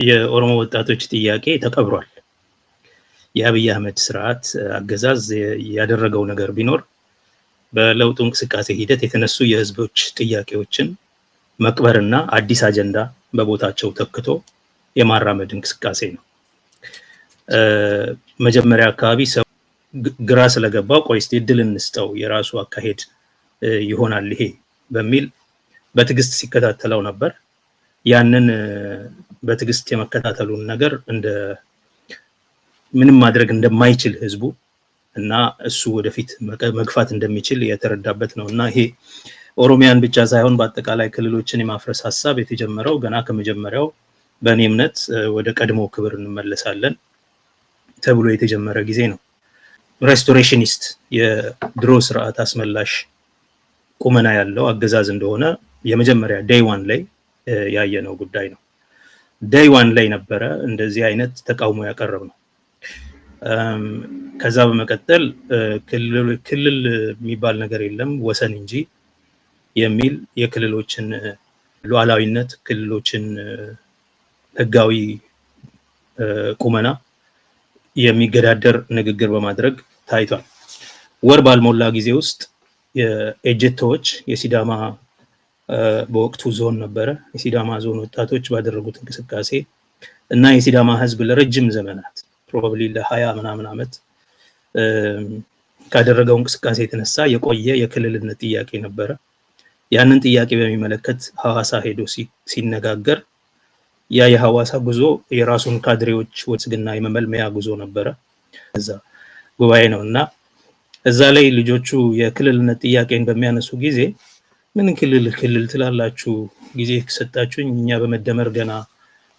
የኦሮሞ ወጣቶች ጥያቄ ተቀብሯል። የአብይ አህመድ ስርዓት አገዛዝ ያደረገው ነገር ቢኖር በለውጡ እንቅስቃሴ ሂደት የተነሱ የህዝቦች ጥያቄዎችን መቅበርና አዲስ አጀንዳ በቦታቸው ተክቶ የማራመድ እንቅስቃሴ ነው። መጀመሪያ አካባቢ ሰው ግራ ስለገባው ቆይ እስቲ እድል እንስጠው የራሱ አካሄድ ይሆናል ይሄ በሚል በትዕግስት ሲከታተለው ነበር። ያንን በትዕግስት የመከታተሉን ነገር እንደ ምንም ማድረግ እንደማይችል ህዝቡ እና እሱ ወደፊት መግፋት እንደሚችል የተረዳበት ነውና ይሄ ኦሮሚያን ብቻ ሳይሆን በአጠቃላይ ክልሎችን የማፍረስ ሐሳብ የተጀመረው ገና ከመጀመሪያው በእኔ እምነት ወደ ቀድሞ ክብር እንመለሳለን ተብሎ የተጀመረ ጊዜ ነው። ሬስቶሬሽኒስት የድሮ ስርዓት አስመላሽ ቁመና ያለው አገዛዝ እንደሆነ የመጀመሪያ ዴይ 1 ላይ ያየነው ጉዳይ ነው። ዴይ 1 ላይ ነበረ እንደዚህ አይነት ተቃውሞ ያቀረብ ነው። ከዛ በመቀጠል ክልል የሚባል ነገር የለም ወሰን እንጂ የሚል የክልሎችን ሉዓላዊነት ክልሎችን ህጋዊ ቁመና የሚገዳደር ንግግር በማድረግ ታይቷል። ወር ባልሞላ ጊዜ ውስጥ የኤጀቶች የሲዳማ በወቅቱ ዞን ነበረ የሲዳማ ዞን ወጣቶች ባደረጉት እንቅስቃሴ እና የሲዳማ ህዝብ ለረጅም ዘመናት ፕሮባብሊ ለ20 ምናምን አመት ካደረገው እንቅስቃሴ የተነሳ የቆየ የክልልነት ጥያቄ ነበረ። ያንን ጥያቄ በሚመለከት ሐዋሳ ሄዶ ሲነጋገር ያ የሐዋሳ ጉዞ የራሱን ካድሬዎች ወጽግና የመመልመያ ጉዞ ነበረ። እዛ ጉባኤ ነውና እዛ ላይ ልጆቹ የክልልነት ጥያቄን በሚያነሱ ጊዜ ምን ክልል ትላላችሁ ጊዜ ከሰጣችሁኝ እኛ በመደመር ገና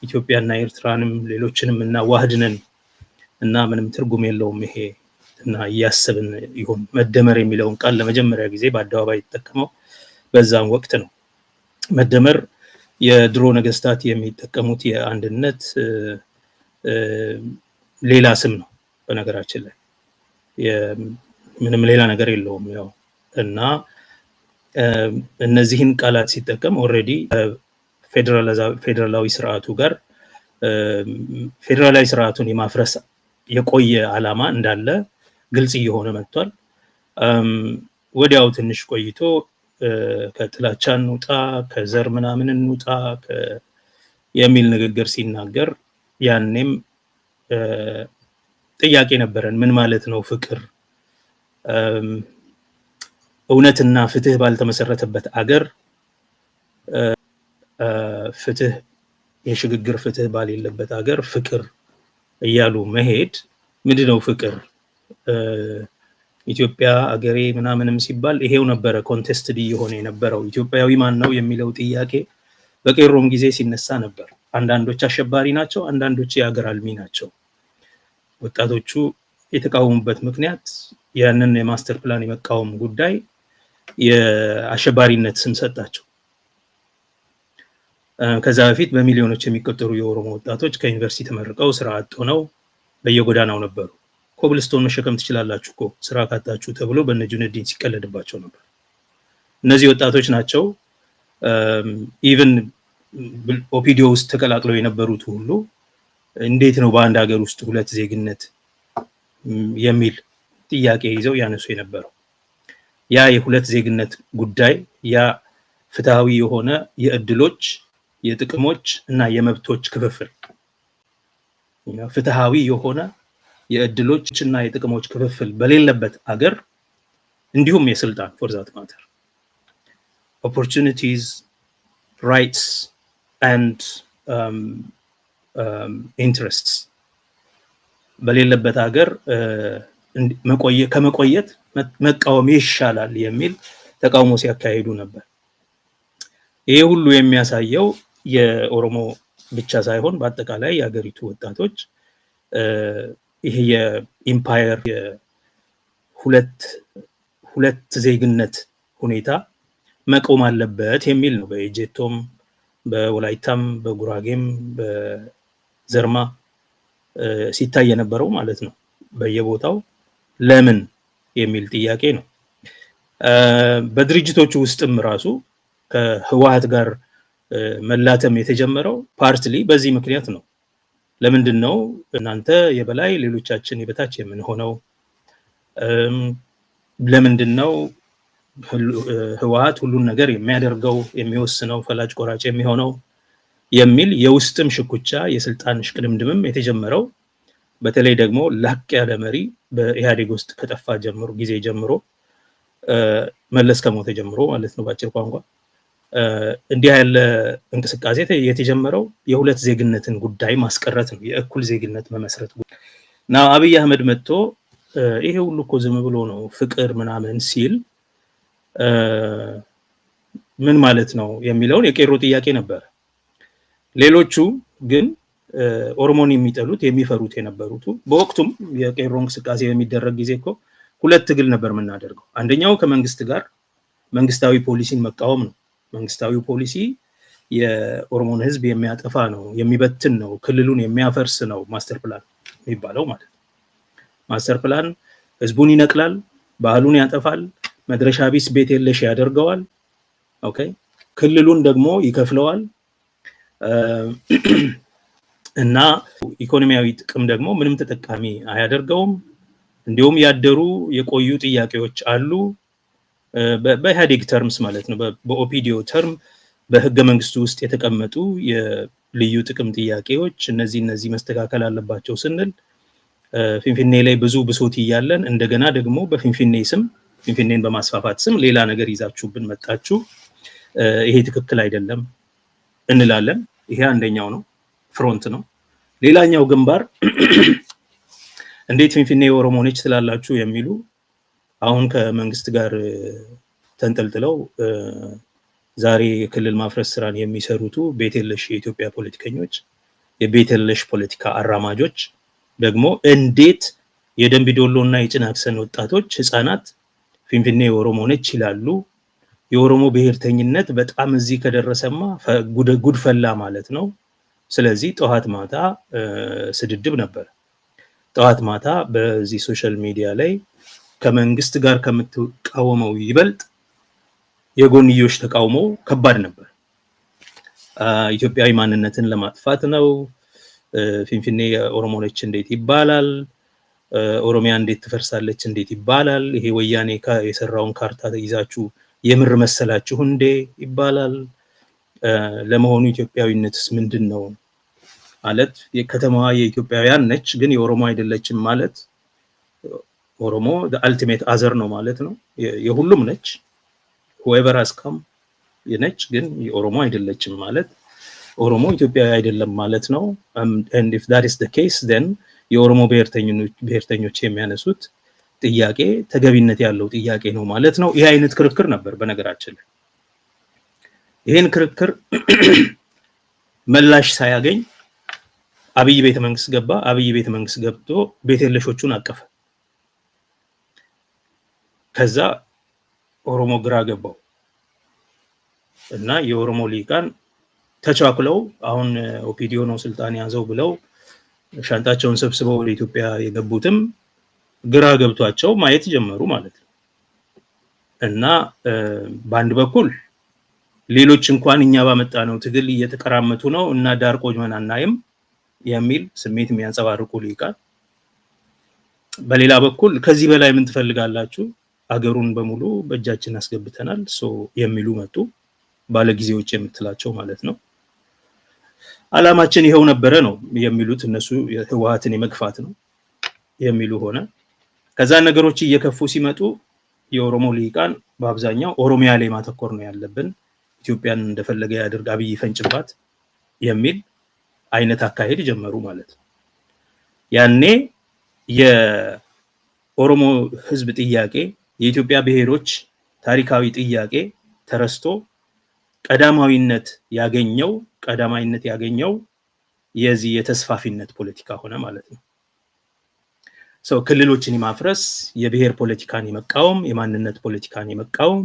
ኢትዮጵያና ኤርትራንም ሌሎችንም እና ዋህድነን እና ምንም ትርጉም የለውም ይሄ እና ያሰብን ይሁን መደመር የሚለውን ቃል ለመጀመሪያ ጊዜ በአደባባይ ተጠቀመው በዛም ወቅት ነው። መደመር የድሮ ነገስታት የሚጠቀሙት የአንድነት ሌላ ስም ነው በነገራችን ላይ ምንም ሌላ ነገር የለውም ያው እና እነዚህን ቃላት ሲጠቀም ኦሬዲ ፌደራላዊ ስርዓቱ ጋር ፌደራላዊ ስርዓቱን የማፍረስ የቆየ አላማ እንዳለ ግልጽ እየሆነ መጥቷል። ወዲያው ትንሽ ቆይቶ ከጥላቻ እንውጣ ከዘር ምናምን እንውጣ የሚል ንግግር ሲናገር ያኔም ጥያቄ ነበረን ምን ማለት ነው ፍቅር እውነትና ፍትህ ባልተመሰረተበት አገር ፍትህ የሽግግር ፍትህ ባልሌለበት አገር ፍቅር እያሉ መሄድ ምንድነው ፍቅር ኢትዮጵያ አገሬ ምናምንም ሲባል ይሄው ነበረ ኮንቴስትድ የሆነ የነበረው ኢትዮጵያዊ ማን ነው የሚለው ጥያቄ በቄሮም ጊዜ ሲነሳ ነበር። አንዳንዶች አሸባሪ ናቸው አንዳንዶች የአገር አልሚ ናቸው። ወጣቶቹ የተቃወሙበት ምክንያት ያንን የማስተር ፕላን የመቃወም ጉዳይ የአሸባሪነት ስም ሰጣቸው። ከዛ በፊት በሚሊዮኖች የሚቆጠሩ የኦሮሞ ወጣቶች ከዩኒቨርሲቲ ተመርቀው ስራ አጥ ሆነው በየጎዳናው ነበሩ። ኮብልስቶን መሸከም ትችላላችሁ እኮ ስራ ካጣችሁ ተብሎ በነጁነዲን ሲቀለድባቸው ነበር። እነዚህ ወጣቶች ናቸው ኢቭን ኦፒዲዮ ውስጥ ተቀላቅለው የነበሩት ሁሉ እንዴት ነው በአንድ ሀገር ውስጥ ሁለት ዜግነት የሚል ጥያቄ ይዘው ያነሱ የነበረው። ያ የሁለት ዜግነት ጉዳይ ያ ፍትሃዊ የሆነ የእድሎች የጥቅሞች እና የመብቶች ክፍፍል ፍትሃዊ የሆነ የእድሎች እና የጥቅሞች ክፍፍል በሌለበት አገር እንዲሁም የስልጣን for that matter opportunities rights and interests በሌለበት አገር ከመቆየት መቃወም ይሻላል የሚል ተቃውሞ ሲያካሂዱ ነበር። ይሄ ሁሉ የሚያሳየው የኦሮሞ ብቻ ሳይሆን በአጠቃላይ የሀገሪቱ ወጣቶች ይሄ የኢምፓየር ሁለት ዜግነት ሁኔታ መቆም አለበት የሚል ነው። በኤጀቶም በወላይታም በጉራጌም በዘርማ ሲታይ የነበረው ማለት ነው። በየቦታው ለምን የሚል ጥያቄ ነው። በድርጅቶቹ ውስጥም ራሱ ከህወሓት ጋር መላተም የተጀመረው ፓርትሊ በዚህ ምክንያት ነው። ለምንድነው እናንተ የበላይ ሌሎቻችን የበታች የምንሆነው? ለምንድነው ህወሓት ሁሉን ነገር የሚያደርገው የሚወስነው ፈላጭ ቆራጭ የሚሆነው የሚል የውስጥም ሽኩቻ የስልጣን ሽቅድምድምም የተጀመረው በተለይ ደግሞ ላቅ ያለ መሪ በኢህአዴግ ውስጥ ከጠፋ ጀምሮ ጊዜ ጀምሮ መለስ ከሞተ ጀምሮ ማለት ነው ባጭር ቋንቋ እንዲህ ያለ እንቅስቃሴ የተጀመረው የሁለት ዜግነትን ጉዳይ ማስቀረት ነው የእኩል ዜግነት መመስረት እና አብይ አህመድ መጥቶ ይሄ ሁሉ እኮ ዝም ብሎ ነው ፍቅር ምናምን ሲል ምን ማለት ነው የሚለውን የቄሮ ጥያቄ ነበር ሌሎቹ ግን ኦሮሞን የሚጠሉት የሚፈሩት የነበሩት በወቅቱም የቄሮ እንቅስቃሴ በሚደረግ ጊዜ እኮ ሁለት ትግል ነበር የምናደርገው አንደኛው ከመንግስት ጋር መንግስታዊ ፖሊሲን መቃወም ነው መንግስታዊ ፖሊሲ የኦሮሞን ህዝብ የሚያጠፋ ነው የሚበትን ነው ክልሉን የሚያፈርስ ነው ማስተር ፕላን የሚባለው ማለት ነው ማስተር ፕላን ህዝቡን ይነቅላል ባህሉን ያጠፋል መድረሻ ቢስ ቤት የለሽ ያደርገዋል ኦኬ ክልሉን ደግሞ ይከፍለዋል እና ኢኮኖሚያዊ ጥቅም ደግሞ ምንም ተጠቃሚ አያደርገውም እንዲሁም ያደሩ የቆዩ ጥያቄዎች አሉ በኢህአዴግ ተርምስ ማለት ነው በኦፒዲዮ ተርም በህገ መንግስቱ ውስጥ የተቀመጡ የልዩ ጥቅም ጥያቄዎች እነዚህ መስተካከል አለባቸው ስንል ፊንፊኔ ላይ ብዙ ብሶት ይያለን እንደገና ደግሞ በፊንፊኔ ስም ፊንፊኔን በማስፋፋት ስም ሌላ ነገር ይዛችሁብን መጣችሁ ይሄ ትክክል አይደለም እንላለን ይሄ አንደኛው ነው ፍሮንት ነው ሌላኛው ግንባር እንዴት ፊንፊኔ ኦሮሞ ነች ትላላችሁ የሚሉ አሁን ከመንግስት ጋር ተንጠልጥለው ዛሬ የክልል ማፍረስ ስራን የሚሰሩቱ ቤተለሽ የኢትዮጵያ ፖለቲከኞች የቤተለሽ ፖለቲካ አራማጆች ደግሞ እንዴት የደምቢዶሎና የጭናክሰን ወጣቶች ህፃናት ፊንፊኔ ኦሮሞ ነች ይላሉ የኦሮሞ ብሔርተኝነት በጣም እዚህ ከደረሰማ ጉድፈላ ማለት ነው ስለዚህ ጠዋት ማታ ስድድብ ነበር ጠዋት ማታ በዚህ ሶሻል ሚዲያ ላይ ከመንግስት ጋር ከምትቃወመው ይበልጥ የጎንዮሽ ተቃውሞ ከባድ ነበር ኢትዮጵያዊ ማንነትን ለማጥፋት ነው ፊንፊኔ ኦሮሞ ነች እንዴት ይባላል ኦሮሚያ እንዴት ትፈርሳለች እንዴት ይባላል ይሄ ወያኔ የሰራውን ካርታ ይዛችሁ የምር መሰላችሁ እንዴ ይባላል ለመሆኑ ኢትዮጵያዊነትስ ምንድነው ማለት የከተማዋ የኢትዮጵያውያን ነች ግን የኦሮሞ አይደለችም ማለት ኦሮሞ the ultimate other ነው ማለት ነው የሁሉም ነች whoever has come የነች ግን የኦሮሞ አይደለችም ማለት ኦሮሞ ኢትዮጵያዊ አይደለም ማለት ነው and if that is the case then የኦሮሞ ብሔርተኞች የሚያነሱት ጥያቄ ተገቢነት ያለው ጥያቄ ነው ማለት ነው ይሄ አይነት ክርክር ነበር በነገራችን ላይ ይሄን ክርክር መላሽ ሳያገኝ አብይ ቤተ መንግስት ገባ አብይ ቤተ መንግስት ገብቶ ቤተለሾቹን አቀፈ ከዛ ኦሮሞ ግራ ገባው እና የኦሮሞ ሊቃን ተቻኩለው አሁን ኦፒዲዮ ነው ስልጣን ያዘው ብለው ሻንጣቸውን ሰብስበው ወደ ኢትዮጵያ የገቡትም ግራ ገብቷቸው ማየት ጀመሩ ማለት ነው እና በአንድ በኩል ሌሎች እንኳን እኛ ባመጣነው ትግል እየተቀራመቱ ነው እና ዳር ቆጅመን አናይም የሚል ስሜት የሚያንጸባርቁ ሊቃን በሌላ በኩል ከዚህ በላይ ምን ትፈልጋላችሁ አገሩን በሙሉ በእጃችን አስገብተናል ሶ የሚሉ መጡ ባለጊዜዎች የምትላቸው ማለት ነው አላማችን ይሄው ነበረ ነው የሚሉት እነሱ ህወሓትን የመግፋት ነው የሚሉ ሆነ ከዛ ነገሮች እየከፉ ሲመጡ የኦሮሞ ሊቃን በአብዛኛው ኦሮሚያ ላይ ማተኮር ነው ያለብን ኢትዮጵያን እንደፈለገ ያድርግ አብይ ፈንጭባት የሚል አይነት አካሄድ ጀመሩ ማለት ነው ያኔ የኦሮሞ ህዝብ ጥያቄ የኢትዮጵያ ብሔሮች ታሪካዊ ጥያቄ ተረስቶ ቀዳማዊነት ያገኘው የዚህ የተስፋፊነት ፖለቲካ ሆነ ማለት ነው ሰው ክልሎችን የማፍረስ የብሔር ፖለቲካን የመቃወም የማንነት ፖለቲካን የመቃወም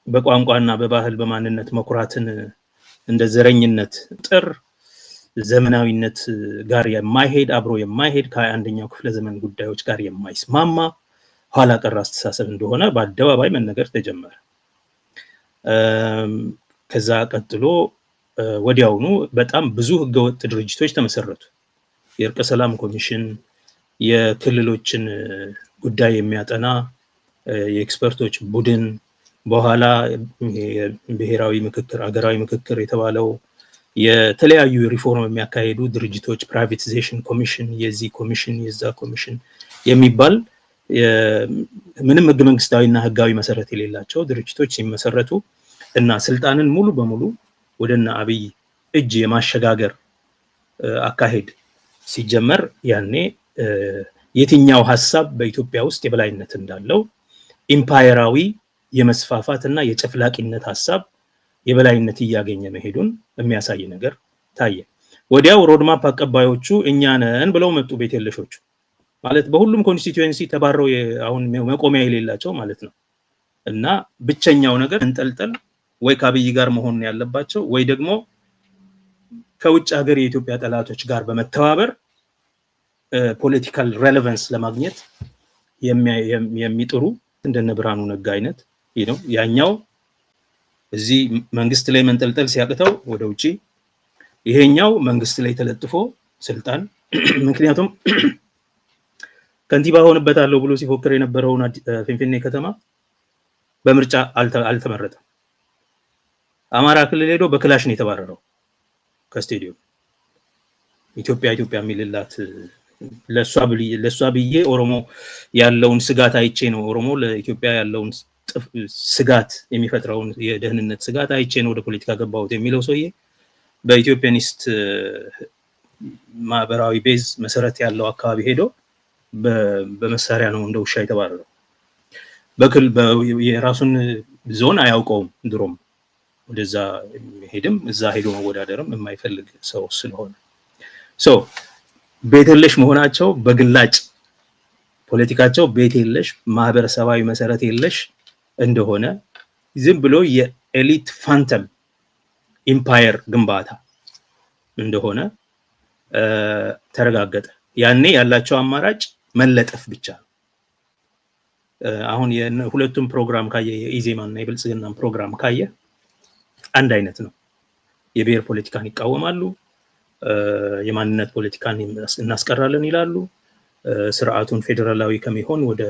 በቋንቋና በባህል በማንነት መኩራትን እንደ ዘረኝነት ጥር ዘመናዊነት ጋር የማይሄድ አብሮ የማይሄድ ከ21ኛው ክፍለ ዘመን ጉዳዮች ጋር የማይስማማ ኋላ ቀር አስተሳሰብ እንደሆነ በአደባባይ መነገር ተጀመረ ከዛ ቀጥሎ ወዲያውኑ በጣም ብዙ ህገወጥ ድርጅቶች ተመሰረቱ። የእርቀ ሰላም ኮሚሽን፣ የክልሎችን ጉዳይ የሚያጠና የኤክስፐርቶች ቡድን፣ በኋላ ብሔራዊ ምክክር፣ አገራዊ ምክክር የተባለው የተለያዩ ሪፎርም የሚያካሂዱ ድርጅቶች፣ ፕራይቬታይዜሽን ኮሚሽን፣ የዚህ ኮሚሽን የዛ ኮሚሽን የሚባል ምንም ህገ መንግስታዊና ህጋዊ መሰረት የሌላቸው ድርጅቶች ሲመሰረቱ እና ስልጣንን ሙሉ በሙሉ ወደና አብይ እጅ የማሸጋገር አካሄድ ሲጀመር ያኔ የትኛው ሐሳብ በኢትዮጵያ ውስጥ የበላይነት እንዳለው ኢምፓየራዊ የመስፋፋትና የጨፍላቂነት ሐሳብ የበላይነት እያገኘ መሄዱን የሚያሳይ ነገር ታየ። ወዲያው ሮድማፕ አቀባዮቹ እኛ ነን ብለው መጡ። ቤት የለሾቹ ማለት በሁሉም ኮንስቲትዩዌንሲ ተባረው አሁን መቆሚያ የሌላቸው ማለት ነው። እና ብቸኛው ነገር እንጠልጠል ወይ ከአብይ ጋር መሆን ያለባቸው ወይ ደግሞ ከውጭ ሀገር የኢትዮጵያ ጠላቶች ጋር በመተባበር ፖለቲካል ሬሌቫንስ ለማግኘት የሚጥሩ እንደነ ብርሃኑ ነጋ አይነት ነው። ያኛው እዚህ መንግስት ላይ መንጠልጠል ሲያቅተው ወደ ውጪ፣ ይሄኛው መንግስት ላይ ተለጥፎ ስልጣን ምክንያቱም ከንቲባ ሆንበታለሁ ብሎ ሲፎክር የነበረውን ፊንፊኔ ከተማ በምርጫ አልተመረጠም። አማራ ክልል ሄዶ በክላሽ ነው የተባረረው ከስቴዲየም። ኢትዮጵያ የሚልላት ለሷ ብዬ ኦሮሞ ያለውን ስጋት አይቼ ነው፣ ኦሮሞ ለኢትዮጵያ ያለውን ስጋት የሚፈጥረውን የደህንነት ስጋት አይቼ ነው ወደ ፖለቲካ ገባሁት የሚለው ሰውዬ በኢትዮጵያኒስት ማህበራዊ ቤዝ መሰረት ያለው አካባቢ ሄዶ በመሳሪያ ነው እንደ ውሻ የተባረረው። የራሱን ዞን አያውቀውም ድሮም፣ ወደዛ ሄድም እዛ ሄዶ መወዳደርም የማይፈልግ ሰው ስለሆነ ቤት የለሽ መሆናቸው በግላጭ ፖለቲካቸው ቤት የለሽ ማህበረሰባዊ መሰረት የለሽ እንደሆነ ዝም ብሎ የኤሊት ፋንተም ኢምፓየር ግንባታ እንደሆነ ተረጋገጠ። ያኔ ያላቸው አማራጭ መለጠፍ ብቻ ነው። አሁን የሁለቱም ፕሮግራም ካየ የኢዜማና የብልጽግናን ፕሮግራም ካየ አንድ አይነት ነው። የብሔር ፖለቲካን ይቃወማሉ፣ የማንነት ፖለቲካን እናስቀራለን ይላሉ። ስርዓቱን ፌደራላዊ ከሚሆን ወደ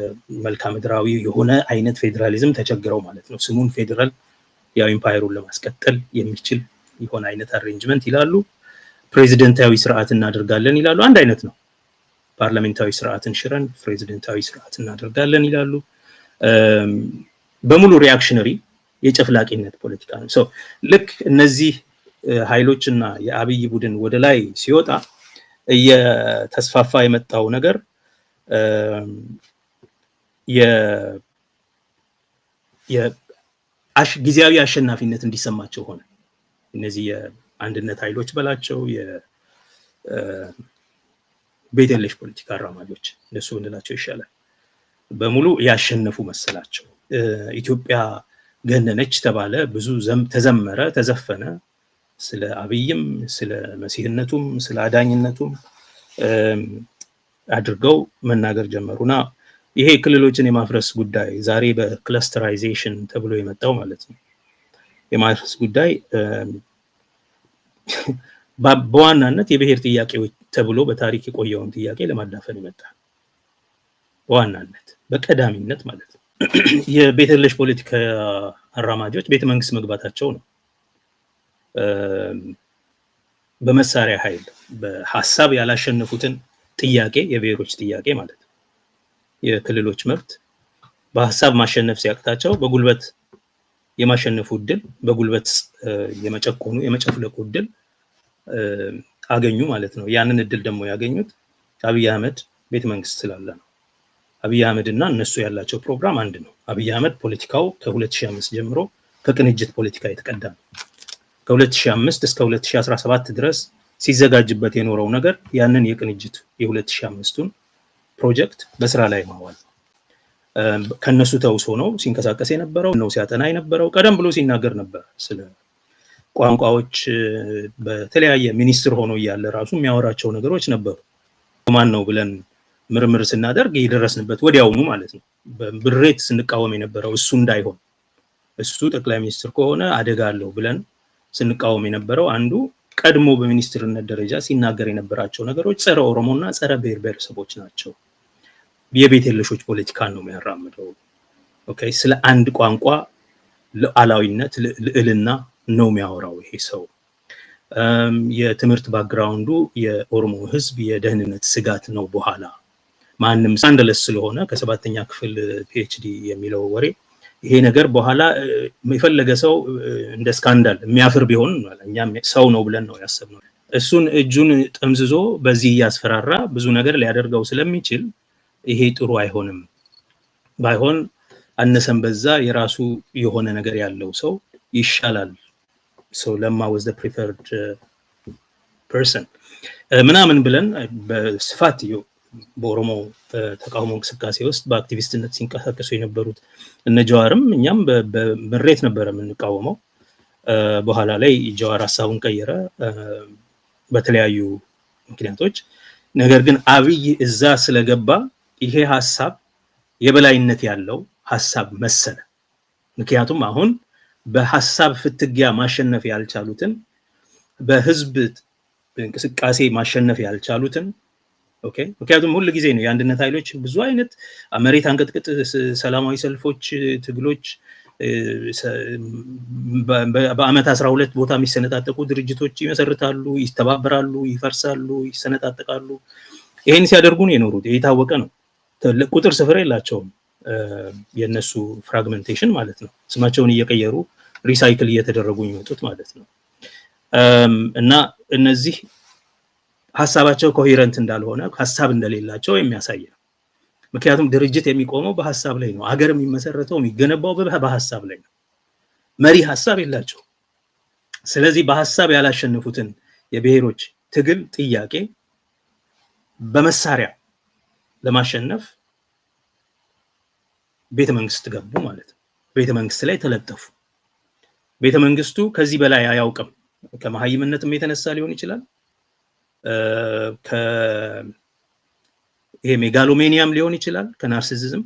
መልክዓ ምድራዊ የሆነ አይነት ፌደራሊዝም ተቸግረው ማለት ነው። ስሙን ፌደራል ያው ኢምፓየሩን ለማስቀጠል የሚችል የሆነ አይነት አሬንጅመንት ይላሉ። ፕሬዚደንታዊ ስርዓት እናደርጋለን ይላሉ። አንድ አይነት ነው። ፓርላሜንታዊ ስርዓትን ሽረን ፕሬዚደንታዊ ስርዓት እናደርጋለን ይላሉ። በሙሉ ሪአክሽነሪ የጨፍላቂነት ፖለቲካ ነው። ልክ እነዚህ ኃይሎችና የአብይ ቡድን ወደ ላይ ሲወጣ እየተስፋፋ የመጣው ነገር ጊዜያዊ አሸናፊነት እንዲሰማቸው ሆነ። እነዚህ የአንድነት ኃይሎች በላቸው ቤት የለሽ ፖለቲካ አራማጆች እነሱ እንላቸው ይሻላል፣ በሙሉ ያሸነፉ መሰላቸው። ኢትዮጵያ ገነነች ተባለ፣ ብዙ ተዘመረ፣ ተዘፈነ። ስለ አብይም ስለ መሲህነቱም ስለ አዳኝነቱም አድርገው መናገር ጀመሩና ይሄ ክልሎችን የማፍረስ ጉዳይ ዛሬ በክለስተራይዜሽን ተብሎ የመጣው ማለት ነው የማፍረስ ጉዳይ በዋናነት የብሔር ጥያቄዎች ተብሎ በታሪክ የቆየውን ጥያቄ ለማዳፈን ይመጣል። በዋናነት በቀዳሚነት ማለት ነው። የቤት የለሽ ፖለቲካ አራማጆች ቤተ መንግስት መግባታቸው ነው። በመሳሪያ ኃይል በሐሳብ ያላሸነፉትን ጥያቄ የብሔሮች ጥያቄ ማለት ነው የክልሎች መብት በሐሳብ ማሸነፍ ሲያቅታቸው በጉልበት የማሸነፉ እድል፣ በጉልበት የመጨቆኑ የመጨፍለቁ እድል አገኙ ማለት ነው። ያንን እድል ደግሞ ያገኙት አብይ አህመድ ቤተ መንግስት ስላለ ነው። አብይ አህመድ እና እነሱ ያላቸው ፕሮግራም አንድ ነው። አብይ አህመድ ፖለቲካው ከ2005 ጀምሮ ከቅንጅት ፖለቲካ የተቀዳ ነው። ከ2005 እስከ 2017 ድረስ ሲዘጋጅበት የኖረው ነገር ያንን የቅንጅት የ2005ቱን ፕሮጀክት በስራ ላይ ማዋል ነው። ከነሱ ተውሶ ነው ሲንቀሳቀስ የነበረው ነው ሲያጠና የነበረው። ቀደም ብሎ ሲናገር ነበር ስለ ቋንቋዎች በተለያየ ሚኒስትር ሆኖ እያለ ራሱ የሚያወራቸው ነገሮች ነበሩ። ማን ነው ብለን ምርምር ስናደርግ የደረስንበት ወዲያውኑ ማለት ነው። በብሬት ስንቃወም የነበረው እሱ እንዳይሆን እሱ ጠቅላይ ሚኒስትር ከሆነ አደጋ አለው ብለን ስንቃወም የነበረው አንዱ ቀድሞ በሚኒስትርነት ደረጃ ሲናገር የነበራቸው ነገሮች ጸረ ኦሮሞና ጸረ ብሔር ብሔረሰቦች ናቸው። የቤት የለሾች ፖለቲካን ነው የሚያራምደው። ኦኬ ስለ አንድ ቋንቋ ሉዓላዊነት ልዕልና ነው የሚያወራው ይሄ ሰው። የትምህርት ባክግራውንዱ የኦሮሞ ህዝብ የደህንነት ስጋት ነው። በኋላ ማንም ሳንደለስ ስለሆነ ከ7ኛ ክፍል ፒኤችዲ የሚለው ወሬ ይሄ ነገር በኋላ የፈለገ ሰው እንደ ስካንዳል የሚያፍር ቢሆን እኛም ሰው ነው ብለን ነው ያሰብነው። እሱን እጁን ጠምዝዞ በዚህ ያስፈራራ ብዙ ነገር ሊያደርገው ስለሚችል ይሄ ጥሩ አይሆንም። ባይሆን አነሰም በዛ የራሱ የሆነ ነገር ያለው ሰው ይሻላል። so Lemma was the preferred person ምናምን ብለን በስፋት በኦሮሞ ተቃውሞ እንቅስቃሴ ውስጥ በአክቲቪስትነት ሲንቀሳቀሱ የነበሩት እነ ጀዋርም እኛም በምሬት ነበር የምንቃወመው። በኋላ ላይ ጀዋር ሐሳቡን ቀየረ በተለያዩ ምክንያቶች። ነገር ግን አብይ እዛ ስለገባ ይሄ ሐሳብ የበላይነት ያለው ሐሳብ መሰለ። ምክንያቱም አሁን በሐሳብ ፍትጊያ ማሸነፍ ያልቻሉትን በህዝብ እንቅስቃሴ ማሸነፍ ያልቻሉትን ኦኬ ምክንያቱም ሁሉ ጊዜ ነው የአንድነት ኃይሎች ብዙ አይነት መሬት አንቀጥቅጥ ሰላማዊ ሰልፎች ትግሎች በአመት 12 ቦታ የሚሰነጣጠቁ ድርጅቶች ይመሰርታሉ፣ ይስተባበራሉ፣ ይፈርሳሉ፣ ይሰነጣጠቃሉ። ይሄን ሲያደርጉ ነው የኖሩት። የታወቀ ነው። ቁጥር ስፍር የላቸውም። የነሱ ፍራግመንቴሽን ማለት ነው። ስማቸውን እየቀየሩ ሪሳይክል እየተደረጉ የሚወጡት ማለት ነው። እና እነዚህ ሐሳባቸው ኮሄረንት እንዳልሆነ ሐሳብ እንደሌላቸው የሚያሳይ ነው። ምክንያቱም ድርጅት የሚቆመው በሐሳብ ላይ ነው። ሀገር የሚመሰረተው የሚገነባው በሐሳብ ላይ ነው። መሪ ሐሳብ የላቸው። ስለዚህ በሐሳብ ያላሸነፉትን የብሔሮች ትግል ጥያቄ በመሳሪያ ለማሸነፍ ቤተ መንግስት ገቡ ማለት ነው። ቤተ መንግስት ላይ ተለጠፉ። ቤተ መንግስቱ ከዚህ በላይ አያውቅም። ከመሃይምነትም የተነሳ ሊሆን ይችላል። ይሄ ሜጋሎሜኒያም ሊሆን ይችላል። ከናርሲሲዝም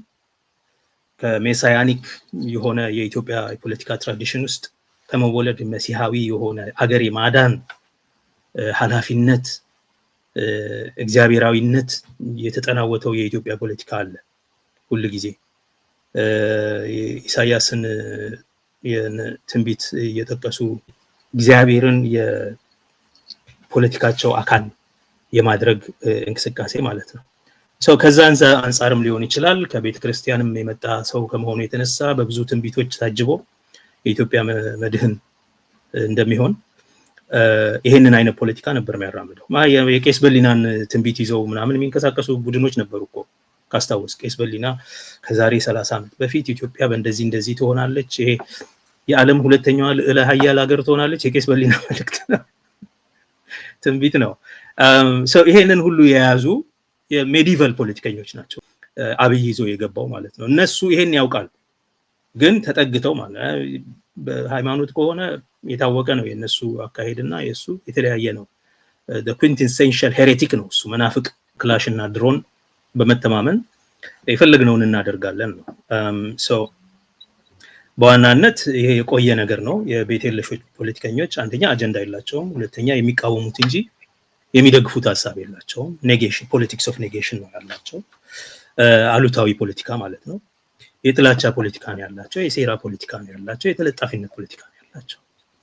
ከሜሳያኒክ የሆነ የኢትዮጵያ ፖለቲካ ትራዲሽን ውስጥ ከመወለድ መሲሃዊ የሆነ አገር የማዳን ኃላፊነት እግዚአብሔራዊነት የተጠናወተው የኢትዮጵያ ፖለቲካ አለ ሁሉ ጊዜ። ኢሳያስን የትንቢት እየጠቀሱ እግዚአብሔርን የፖለቲካቸው አካል የማድረግ እንቅስቃሴ ማለት ነው። ሰው ከዛ አንፃርም ሊሆን ይችላል። ከቤተ ክርስቲያንም የመጣ ሰው ከመሆኑ የተነሳ በብዙ ትንቢቶች ታጅቦ የኢትዮጵያ መድህን እንደሚሆን ይሄንን አይነት ፖለቲካ ነበር የሚያራምደው። የቄስ በሊናን ትንቢት ይዘው ምናምን የሚንቀሳቀሱ ቡድኖች ነበሩ እኮ ካስታወስ። ቄስ በሊና ከዛሬ 30 ዓመት በፊት ኢትዮጵያ በእንደዚህ ትሆናለች፣ ይሄ የዓለም ሁለተኛዋ ልዕለ ኃያል ሀገር ትሆናለች የቄስ በሊና መልእክት ነው፣ ትንቢት ነው። ሰው ይሄንን ሁሉ የያዙ የሜዲቫል ፖለቲከኞች ናቸው አብይ ይዞ የገባው ማለት ነው። እነሱ ይሄን ያውቃሉ፣ ግን ተጠግተው ማለት በሃይማኖት ከሆነ የታወቀ ነው የነሱ አካሄድና የሱ የተለያየ ነው። the quintessential heretic ነው እሱ መናፍቅ። ክላሽና ድሮን በመተማመን የፈለግነውን እናደርጋለን ነው። በዋናነት ይሄ የቆየ ነገር ነው። የቤት የለሾች ፖለቲከኞች አንደኛ አጀንዳ የላቸውም፣ ሁለተኛ የሚቃወሙት እንጂ የሚደግፉት ሐሳብ የላቸውም። ኔጌሽን ፖለቲክስ ኦፍ ኔጌሽን ነው ያላቸው። አሉታዊ ፖለቲካ ማለት ነው። የጥላቻ ፖለቲካ ነው ያላቸው፣ የሴራ ፖለቲካ ነው ያላቸው፣ የተለጣፊነት ፖለቲካ ነው ያላቸው።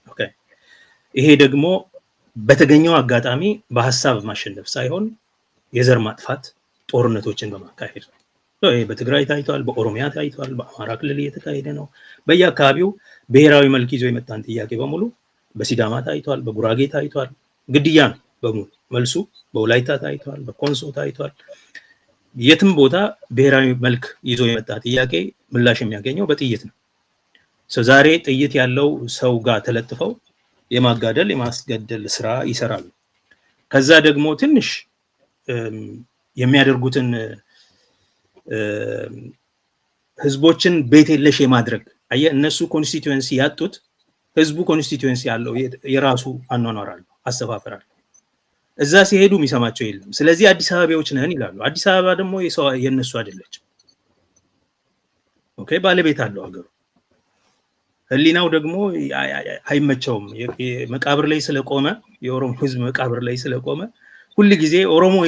ኦኬ ይሄ ደግሞ በተገኘው አጋጣሚ በሐሳብ ማሸነፍ ሳይሆን የዘር ማጥፋት ጦርነቶችን በማካሄድ ነው። ይሄ በትግራይ ታይቷል፣ በኦሮሚያ ታይቷል፣ በአማራ ክልል እየተካሄደ ነው። በየአካባቢው ብሔራዊ መልክ ይዞ የመጣን ጥያቄ በሙሉ በሲዳማ ታይቷል፣ በጉራጌ ታይቷል። ግድያ ነው በሙሉ መልሱ። በወላይታ ታይቷል፣ በኮንሶ ታይቷል። የትም ቦታ ብሔራዊ መልክ ይዞ የመጣ ጥያቄ ምላሽ የሚያገኘው በጥይት ነው። ዛሬ ጥይት ያለው ሰው ጋር ተለጥፈው የማጋደል የማስገደል ስራ ይሰራሉ። ከዛ ደግሞ ትንሽ የሚያደርጉትን ህዝቦችን ቤት የለሽ የማድረግ አየ እነሱ ኮንስቲትዩዌንሲ ያጡት ህዝቡ ኮንስቲትዩዌንሲ ያለው የራሱ አኗኗር አለው፣ አሰፋፈር አለው። እዛ ሲሄዱ የሚሰማቸው የለም። ስለዚህ አዲስ አበባዎች ነን ይላሉ። አዲስ አበባ ደግሞ የነሱ አይደለችም። ኦኬ ባለቤት አለው ሀገሩ። ህሊናው ደግሞ አይመቸውም። መቃብር ላይ ስለቆመ የኦሮሞ ህዝብ መቃብር ላይ ስለቆመ ሁሉ ጊዜ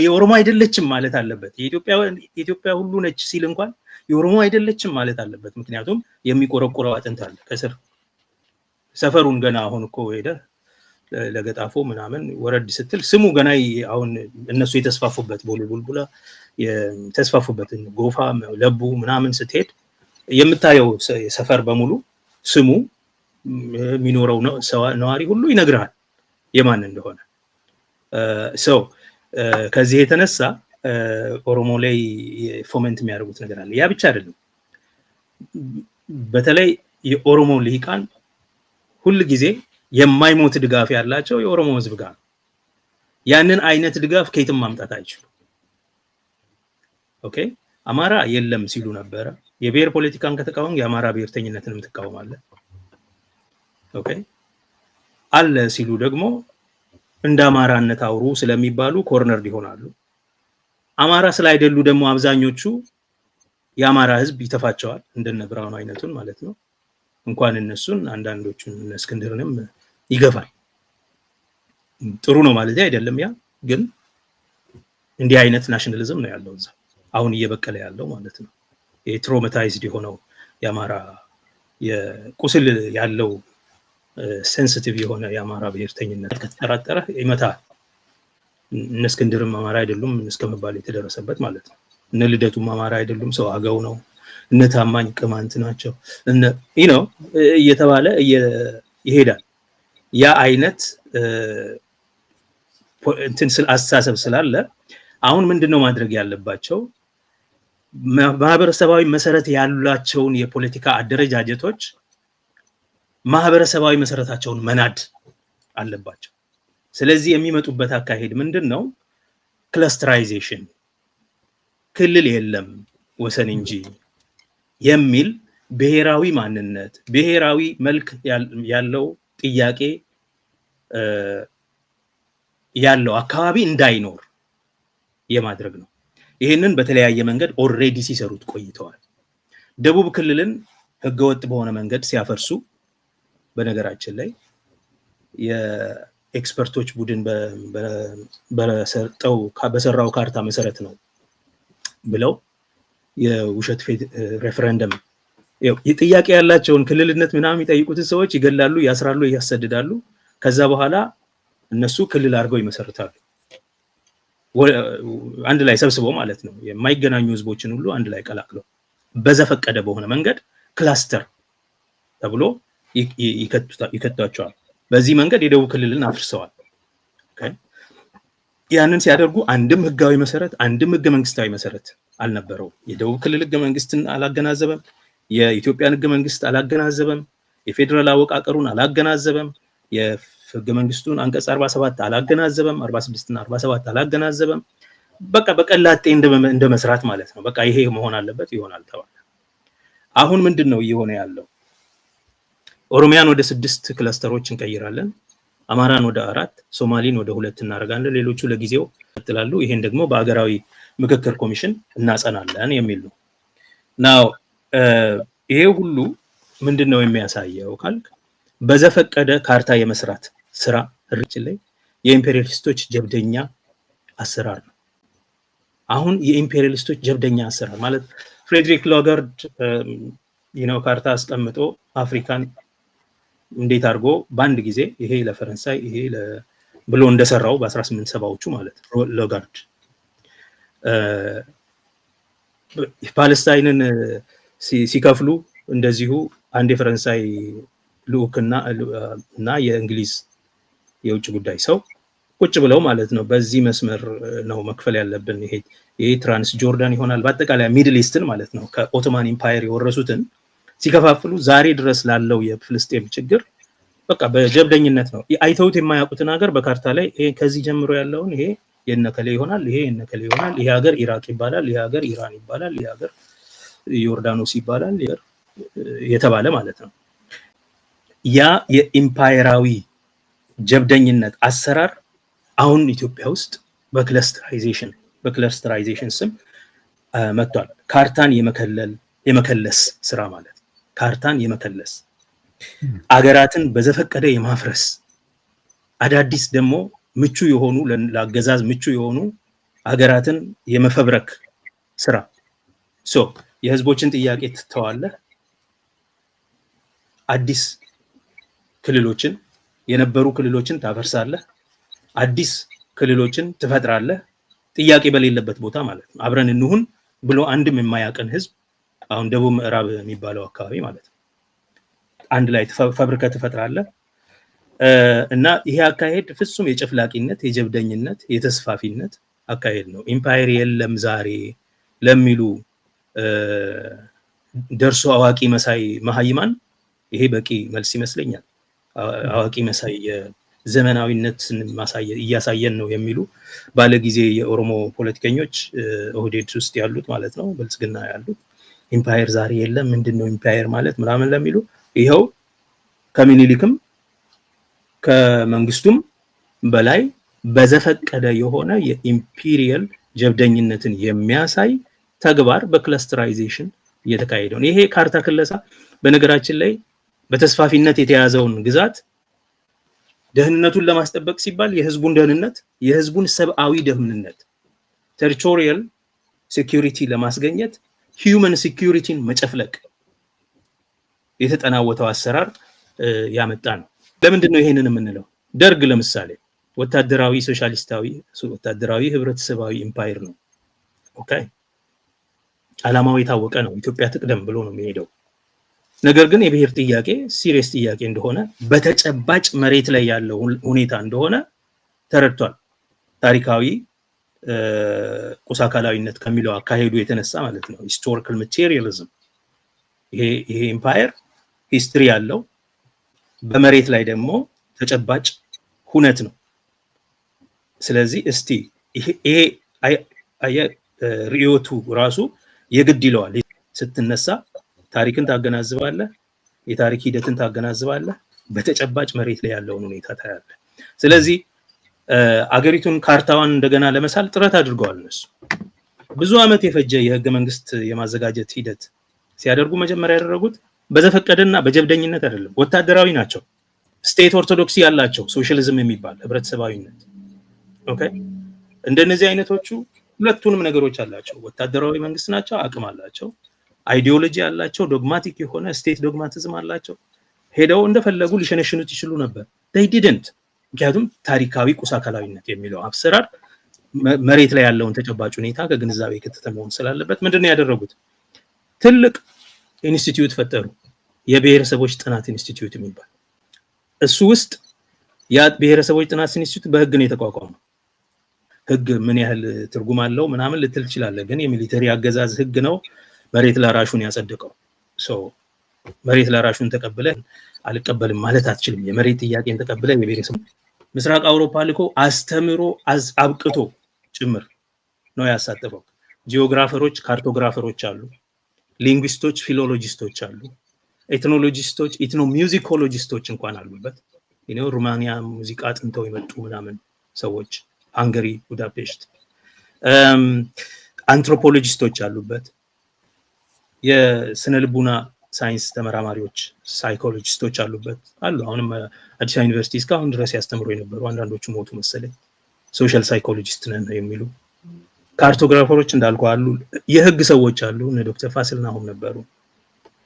የኦሮሞ አይደለችም ማለት አለበት። የኢትዮጵያ ሁሉ ነች ሲል እንኳን የኦሮሞ አይደለችም ማለት አለበት። ምክንያቱም የሚቆረቆረው አጥንት አለ ከስር። ሰፈሩን ገና አሁን እኮ ሄደ ለገጣፎ ምናምን ወረድ ስትል ስሙ ገና አሁን እነሱ የተስፋፉበት ቦሌ ቡልቡላ የተስፋፉበትን ጎፋ ለቡ ምናምን ስትሄድ የምታየው ሰፈር በሙሉ ስሙ የሚኖረው ነዋሪ ሁሉ ይነግራል የማን እንደሆነ። ከዚህ የተነሳ ኦሮሞ ላይ ፎመንት የሚያደርጉት ነገር አለ። ያ ብቻ አይደለም። በተለይ የኦሮሞ ልሂቃን ሁሉ ጊዜ የማይሞት ድጋፍ ያላቸው የኦሮሞ ህዝብ ጋር ነው። ያንን አይነት ድጋፍ ከየትም ማምጣት አይችሉም። ኦኬ አማራ የለም ሲሉ ነበረ። የብሔር ፖለቲካን ከተቃወም የአማራ ብሔርተኝነትንም ትቃወማለህ። ኦኬ አለ ሲሉ ደግሞ እንደ አማራነት አውሩ ስለሚባሉ ኮርነርድ ይሆናሉ። አማራ ስላይደሉ ደግሞ አብዛኞቹ የአማራ ህዝብ ይተፋቸዋል፣ እንደነ ብርሃኑ አይነቱን ማለት ነው። እንኳን እነሱን አንዳንዶቹን እስክንድርንም ይገፋል። ጥሩ ነው ማለት አይደለም። ያ ግን እንዲህ አይነት ናሽናሊዝም ነው ያለው እዛ አሁን እየበቀለ ያለው ማለት ነው። የትሮማታይዝድ የሆነው የአማራ የቁስል ያለው ሴንሲቲቭ የሆነ የአማራ ብሔርተኝነት ከተጠራጠረ ይመታል። እነ እስክንድርም አማራ አይደሉም እስከመባል የተደረሰበት ማለት ነው። እነ ልደቱም አማራ አይደሉም ሰው አገው ነው። እነ ታማኝ ቅማንት ናቸው እየተባለ ይሄዳል። ያ አይነት እንትን አስተሳሰብ ስላለ አሁን ምንድነው ማድረግ ያለባቸው? ማህበረሰባዊ መሰረት ያላቸውን የፖለቲካ አደረጃጀቶች ማህበረሰባዊ መሰረታቸውን መናድ አለባቸው። ስለዚህ የሚመጡበት አካሄድ ምንድነው? ክለስተራይዜሽን፣ ክልል የለም ወሰን እንጂ የሚል ብሔራዊ ማንነት፣ ብሔራዊ መልክ ያለው ጥያቄ ያለው አካባቢ እንዳይኖር የማድረግ ነው። ይሄንን በተለያየ መንገድ ኦሬዲ ሲሰሩት ቆይተዋል። ደቡብ ክልልን ህገወጥ በሆነ መንገድ ሲያፈርሱ በነገራችን ላይ የኤክስፐርቶች ቡድን በሰራው ካርታ መሰረት ነው ብለው የውሸት ሬፈረንደም ጥያቄ ያላቸውን ክልልነት ምናምን የሚጠይቁትን ሰዎች ይገላሉ፣ ያስራሉ፣ ያሰድዳሉ። ከዛ በኋላ እነሱ ክልል አድርገው ይመሰርታሉ። አንድ ላይ ሰብስበው ማለት ነው። የማይገናኙ ህዝቦችን ሁሉ አንድ ላይ ቀላቅለው በዘፈቀደ በሆነ መንገድ ክላስተር ተብሎ ይከቷቸዋል። በዚህ መንገድ የደቡብ ክልልን አፍርሰዋል። ያንን ሲያደርጉ አንድም ህጋዊ መሰረት አንድም ህገ መንግስታዊ መሰረት አልነበረው። የደቡብ ክልል ህገ መንግስትን አላገናዘበም። የኢትዮጵያን ህገ መንግስት አላገናዘበም። የፌደራል አወቃቀሩን አላገናዘበም። የህገ መንግስቱን አንቀጽ 47 አላገናዘበም። 46 እና 47 አላገናዘበም። በቃ በቀላጤ እንደ መስራት ማለት ነው። በቃ ይሄ መሆን አለበት ይሆናል ተባለ። አሁን ምንድነው እየሆነ ያለው? ኦሮሚያን ወደ 6 ክለስተሮች እንቀይራለን። አማራን ወደ 4፣ ሶማሊን ወደ 2 እናደርጋለን። ሌሎቹ ለጊዜው ይቀጥላሉ። ይሄን ደግሞ በአገራዊ ምክክር ኮሚሽን እናጸናለን የሚል ነው። ናው ይሄ ሁሉ ምንድነው የሚያሳየው ካልክ በዘፈቀደ ካርታ የመስራት ስራ ርጭ ላይ የኢምፔሪያሊስቶች ጀብደኛ አሰራር ነው። አሁን የኢምፔሪያሊስቶች ጀብደኛ አሰራር ማለት ፍሬድሪክ ሎጋርድ ካርታ አስቀምጦ አፍሪካን እንዴት አድርጎ በአንድ ጊዜ ይሄ ለፈረንሳይ ይሄ ብሎ እንደሰራው በ1870ዎቹ ማለት ነው። ሎጋርድ ፓለስታይንን ሲከፍሉ እንደዚሁ አንድ የፈረንሳይ ልኡክና የእንግሊዝ የውጭ ጉዳይ ሰው ቁጭ ብለው ማለት ነው በዚህ መስመር ነው መክፈል ያለብን፣ ይሄ ትራንስ ጆርዳን ይሆናል፣ በአጠቃላይ ሚድል ኢስትን ማለት ነው ከኦቶማን ኢምፓየር የወረሱትን ሲከፋፍሉ ዛሬ ድረስ ላለው የፍልስጤም ችግር በቃ በጀብደኝነት ነው አይተውት የማያውቁትን ሀገር በካርታ ላይ ይሄ ከዚህ ጀምሮ ያለውን ይሄ የነከለ ይሆናል፣ ይሄ የነከለ ይሆናል፣ ይሄ ሀገር ኢራቅ ይባላል፣ ይሄ ሀገር ኢራን ይባላል፣ ይሄ ሀገር ዮርዳኖስ ይባላል የተባለ ማለት ነው። ያ የኢምፓየራዊ ጀብደኝነት አሰራር አሁን ኢትዮጵያ ውስጥ በክለስተራይዜሽን ስም መጥቷል። ካርታን የመከለስ ስራ ማለት ካርታን የመከለስ አገራትን በዘፈቀደ የማፍረስ አዳዲስ ደግሞ ምቹ የሆኑ ለአገዛዝ ምቹ የሆኑ አገራትን የመፈብረክ ስራ የህዝቦችን ጥያቄ ትተዋለህ አዲስ ክልሎችን የነበሩ ክልሎችን ታፈርሳለህ አዲስ ክልሎችን ትፈጥራለህ ጥያቄ በሌለበት ቦታ ማለት ነው አብረን እንሁን ብሎ አንድም የማያቀን ህዝብ አሁን ደቡብ ምዕራብ የሚባለው አካባቢ ማለት ነው አንድ ላይ ፈብርከህ ትፈጥራለህ እና ይሄ አካሄድ ፍጹም የጨፍላቂነት የጀብደኝነት የተስፋፊነት አካሄድ ነው ኢምፓየር የለም ዛሬ ለሚሉ ደርሶ አዋቂ መሳይ መሃይማን ይሄ በቂ መልስ ይመስለኛል አዋቂ መሳይ ዘመናዊነትን እያሳየን ነው የሚሉ ባለጊዜ የኦሮሞ ፖለቲከኞች ኦህዴድ ውስጥ ያሉት ማለት ነው ብልጽግና ያሉት ኢምፓየር ዛሬ የለም ምንድነው ኢምፓየር ማለት ምናምን ለሚሉ ይሄው ከምኒልክም ከመንግስቱም በላይ በዘፈቀደ የሆነ የኢምፔሪያል ጀብደኝነትን የሚያሳይ ተግባር በክለስተራይዜሽን እየተካሄደ ነው ይሄ ካርታ ክለሳ በነገራችን ላይ በተስፋፊነት የተያዘውን ግዛት ደህንነቱን ለማስጠበቅ ሲባል የህዝቡን ደህንነት የህዝቡን ሰብአዊ ደህንነት ቴሪቶሪያል ሴኩሪቲ ለማስገኘት ሂዩመን ሴኩሪቲን መጨፍለቅ የተጠናወተው አሰራር ያመጣ ነው ለምንድን ነው ይሄንን የምንለው ደርግ ለምሳሌ ወታደራዊ ሶሻሊስታዊ ወታደራዊ ህብረተሰባዊ ኢምፓየር ነው ኦኬ አላማው የታወቀ ነው ኢትዮጵያ ትቅደም ብሎ ነው የሚሄደው ነገር ግን የብሔር ጥያቄ ሲሪየስ ጥያቄ እንደሆነ በተጨባጭ መሬት ላይ ያለው ሁኔታ እንደሆነ ተረድቷል ታሪካዊ ቁሳካላዊነት ከሚለው አካሄዱ የተነሳ ማለት ነው ሂስቶሪካል ማቴሪያሊዝም ይሄ ኢምፓየር ሂስትሪ ያለው በመሬት ላይ ደግሞ ተጨባጭ ሁነት ነው ስለዚህ እስቲ ይሄ ሪዮቱ ራሱ የግድ ይለዋል ስትነሳ ታሪክን ታገናዝባለህ የታሪክ ሂደትን ታገናዝባለህ በተጨባጭ መሬት ላይ ያለውን ሁኔታ ታያለህ ስለዚህ አገሪቱን ካርታዋን እንደገና ለመሳል ጥረት አድርገዋል እነሱ ብዙ አመት የፈጀ የህገ መንግስት የማዘጋጀት ሂደት ሲያደርጉ መጀመሪያ ያደረጉት በዘፈቀደና በጀብደኝነት አይደለም ወታደራዊ ናቸው ስቴት ኦርቶዶክሲ ያላቸው ሶሻሊዝም የሚባል ህብረተሰባዊነት ኦኬ እንደነዚህ አይነቶቹ ሁለቱንም ነገሮች አላቸው ወታደራዊ መንግስት ናቸው አቅም አላቸው አይዲዮሎጂ አላቸው ዶግማቲክ የሆነ ስቴት ዶግማቲዝም አላቸው ሄደው እንደፈለጉ ሊሸነሽኑት ይችሉ ነበር they didn't ምክንያቱም ታሪካዊ ቁሳካላዊነት የሚለው አብሰራር መሬት ላይ ያለውን ተጨባጭ ሁኔታ ከግንዛቤ ከተተመውን ስላለበት ምንድነው ያደረጉት ትልቅ ኢንስቲትዩት ፈጠሩ የብሔረሰቦች ጥናት ኢንስቲትዩት የሚባል እሱ ውስጥ ያ ብሔረሰቦች ጥናት ኢንስቲትዩት በህግ ነው የተቋቋመው ህግ ምን ያህል ትርጉም አለው ምናምን ልትል ይችላል ግን የሚሊተሪ አገዛዝ ህግ ነው መሬት ላራሹን ያጸደቀው መሬት ላራሹን ተቀበለ አልቀበልም ማለት አትችልም የመሬት ጥያቄን ተቀበለ የብሔረሰብ ምስራቅ አውሮፓ ልኮ አስተምሮ አብቅቶ ጭምር ነው ያሳተፈው ጂኦግራፈሮች ካርቶግራፈሮች አሉ ሊንግዊስቶች ፊሎሎጂስቶች አሉ ኤትኖሎጂስቶች ኢትኖሙዚኮሎጂስቶች እንኳን አሉበት ሩማኒያ ሙዚቃ ጥንተው የመጡ ምናምን ሰዎች ሃንገሪ ቡዳፔስት አንትሮፖሎጂስቶች አሉበት የስነ ልቡና ሳይንስ ተመራማሪዎች ሳይኮሎጂስቶች አሉበት አሉ አሁንም አዲስ ዩኒቨርሲቲ እስካሁን ድረስ ያስተምሩ የነበሩ አንዳንዶቹ ሞቱ መሰለኝ ሶሻል ሳይኮሎጂስት ነን የሚሉ ካርቶግራፈሮች እንዳልኩ አሉ የህግ ሰዎች አሉ እነ ዶክተር ፋሲል ናሁም ነበሩ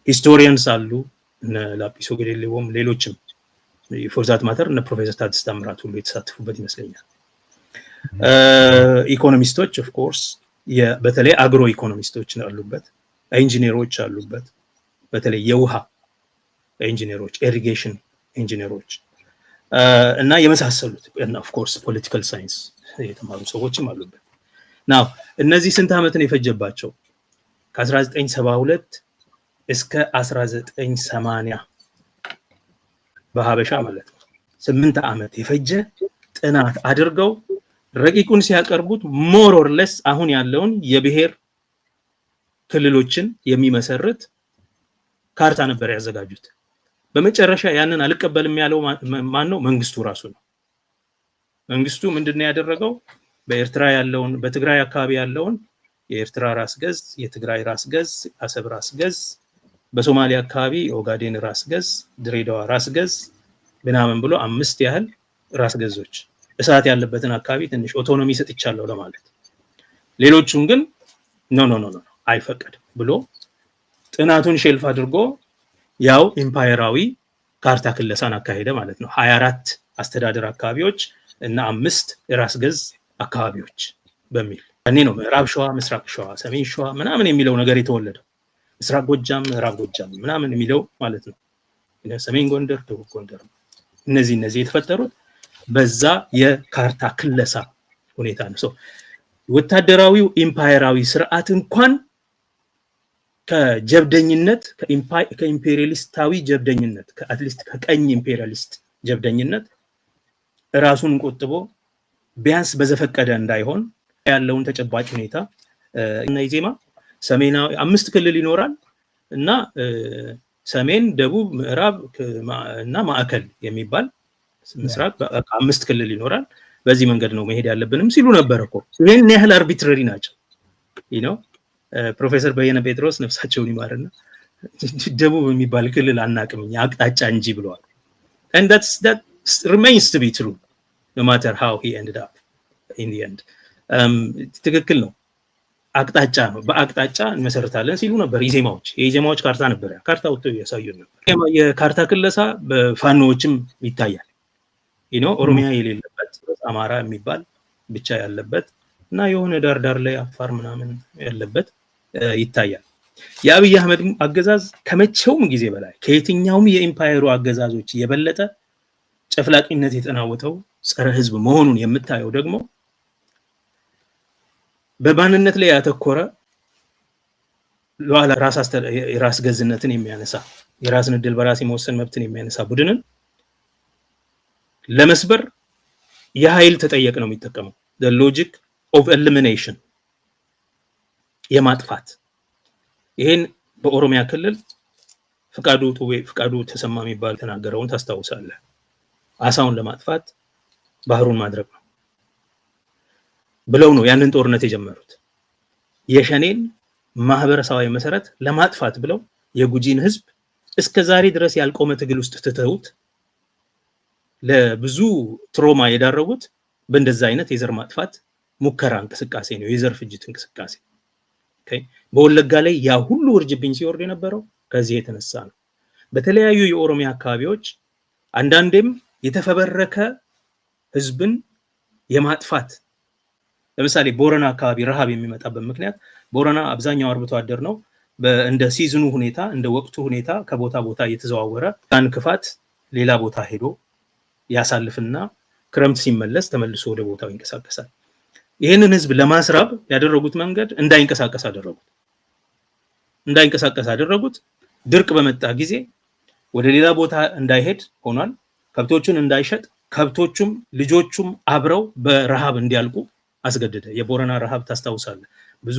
ሂስቶሪያንስ አሉ እነ ላጲሶ ገሌሌዎም ሌሎችም ፎርዛት ማተር እነ ፕሮፌሰር ታደሰ ታምራት ሁሉ የተሳተፉበት ይመስለኛል ኢኮኖሚስቶች ኦፍ ኮርስ በተለይ አግሮ ኢኮኖሚስቶች አሉበት ኢንጂነሮች አሉበት በተለይ የውሃ ኢንጂነሮች ኢሪጌሽን ኢንጂነሮች እና የመሳሰሉት እና ኦፍ ኮርስ ፖለቲካል ሳይንስ የተማሩ ሰዎችም አሉበት ናው እነዚህ ስንት አመት ነው የፈጀባቸው ከ1972 እስከ 1980 በሐበሻ ማለት ነው 8 አመት የፈጀ ጥናት አድርገው ረቂቁን ሲያቀርቡት ሞር ኦር ለስ አሁን ያለውን የብሔር ክልሎችን የሚመሰርት ካርታ ነበር ያዘጋጁት በመጨረሻ ያንን አልቀበልም ያለው ማን ነው መንግስቱ ራሱ ነው መንግስቱ ምንድነው ያደረገው በኤርትራ ያለውን በትግራይ አካባቢ ያለውን የኤርትራ ራስ ገዝ የትግራይ ራስ ገዝ አሰብ ራስ ገዝ በሶማሊያ አካባቢ ኦጋዴን ራስ ገዝ፣ ድሬዳዋ ራስ ገዝ ምናምን ብሎ 5 ያህል ራስ ገዞች እሳት ያለበትን አካባቢ ትንሽ ኦቶኖሚ ሰጥቻለሁ ለማለት ሌሎቹን ግን ኖ አይፈቀድም ብሎ ጥናቱን ሼልፍ አድርጎ ያው ኢምፓየራዊ ካርታ ክለሳን አካሄደ ማለት ነው 24 አስተዳደር አካባቢዎች እና 5 ራስ ገዝ አካባቢዎች በሚል እኔ ነው ምዕራብ ሸዋ ምስራቅ ሸዋ ሰሜን ሸዋ ምናምን የሚለው ነገር የተወለደው ምስራቅ ጎጃም ምዕራብ ጎጃም ምናምን የሚለው ማለት ነው ሰሜን ጎንደር ደቡብ ጎንደር እነዚህ የተፈጠሩት በዛ የካርታ ክለሳ ሁኔታ ነው ወታደራዊው ኢምፓየራዊ ስርዓት እንኳን ከጀብደኝነት ከኢምፔሪያሊስታዊ ጀብደኝነት ከአትሊስት ከቀኝ ኢምፔሪያሊስት ጀብደኝነት ራሱን ቆጥቦ ቢያንስ በዘፈቀደ እንዳይሆን ያለውን ተጨባጭ ሁኔታ እና ኢዜማ ሰሜናዊ 5 ክልል ይኖራል እና ሰሜን ደቡብ ምዕራብ እና ማዕከል የሚባል ምስራቅ 5 ክልል ይኖራል በዚህ መንገድ ነው መሄድ ያለብንም ሲሉ ነበር እኮ ይሄን ያህል አርቢትራሪ ናቸው ፕሮፌሰር በየነ ጴጥሮስ ነፍሳቸውን ይማርና ደቡብ የሚባል ክልል አናቅም አቅጣጫ እንጂ ብለዋል and that remains to be true no matter how he ended up in the end ትክክል ነው አቅጣጫ ነው በአቅጣጫ እንመሰርታለን ሲሉ ነበር የኢዜማዎች ካርታ ነበር ካርታ ወጥቶ ያሳዩን ነበር የካርታ ክለሳ በፋኖዎችም ይታያል ኦሮሚያ የሌለበት አማራ የሚባል ብቻ ያለበት እና የሆነ ዳር ላይ አፋር ምናምን ያለበት ይታያል የአብይ አህመድ አገዛዝ ከመቼውም ጊዜ በላይ ከየትኛውም የኢምፓየሩ አገዛዞች የበለጠ ጨፍላቂነት የተናወጠው ጸረ ህዝብ መሆኑን የምታየው ደግሞ በማንነት ላይ ያተኮረ ለዋላ ራስ ገዝነትን የሚያነሳ የራስን ዕድል በራስ የመወሰን መብትን የሚያነሳ ቡድንን ለመስበር የኃይል ተጠየቅ ነው የሚጠቀመው the logic of elimination የማጥፋት ይሄን በኦሮሚያ ክልል ፍቃዱ ተሰማ የሚባል ተናገረውን ታስታውሳለህ አሳውን ለማጥፋት ባህሩን ማድረግ ነው ብለው ነው ያንን ጦርነት የጀመሩት የሸኔን ማህበረሰባዊ መሰረት ለማጥፋት ብለው የጉጂን ህዝብ እስከዛሬ ድረስ ያልቆመ ትግል ውስጥ ተተውት ለብዙ ትሮማ የዳረጉት በእንደዛ አይነት የዘር ማጥፋት ሙከራ እንቅስቃሴ ነው የዘር ፍጅት እንቅስቃሴ በወለጋ ላይ ያ ሁሉ ወርጅብኝ ሲወርድ የነበረው ከዚህ የተነሳ ነው በተለያዩ የኦሮሚያ አካባቢዎች አንዳንዴም የተፈበረከ ህዝብን የማጥፋት ለምሳሌ ቦረና አካባቢ ረሃብ የሚመጣበት ምክንያት ቦረና አብዛኛው አርብቶ አደር ነው እንደ ሲዝኑ ሁኔታ እንደ ወቅቱ ሁኔታ ከቦታ ቦታ እየተዘዋወረ አንክፋት ሌላ ቦታ ሄዶ ያሳልፍና ክረምት ሲመለስ ተመልሶ ወደ ቦታው ይንቀሳቀሳል ይሄንን ህዝብ ለማስራብ ያደረጉት መንገድ እንዳይንቀሳቀስ አደረጉት ድርቅ በመጣ ጊዜ ወደ ሌላ ቦታ እንዳይሄድ ሆኗል ከብቶቹን እንዳይሸጥ ከብቶቹም ልጆቹም አብረው በረሃብ እንዲያልቁ አስገደደ የቦረና ረሃብ ታስታውሳለህ ብዙ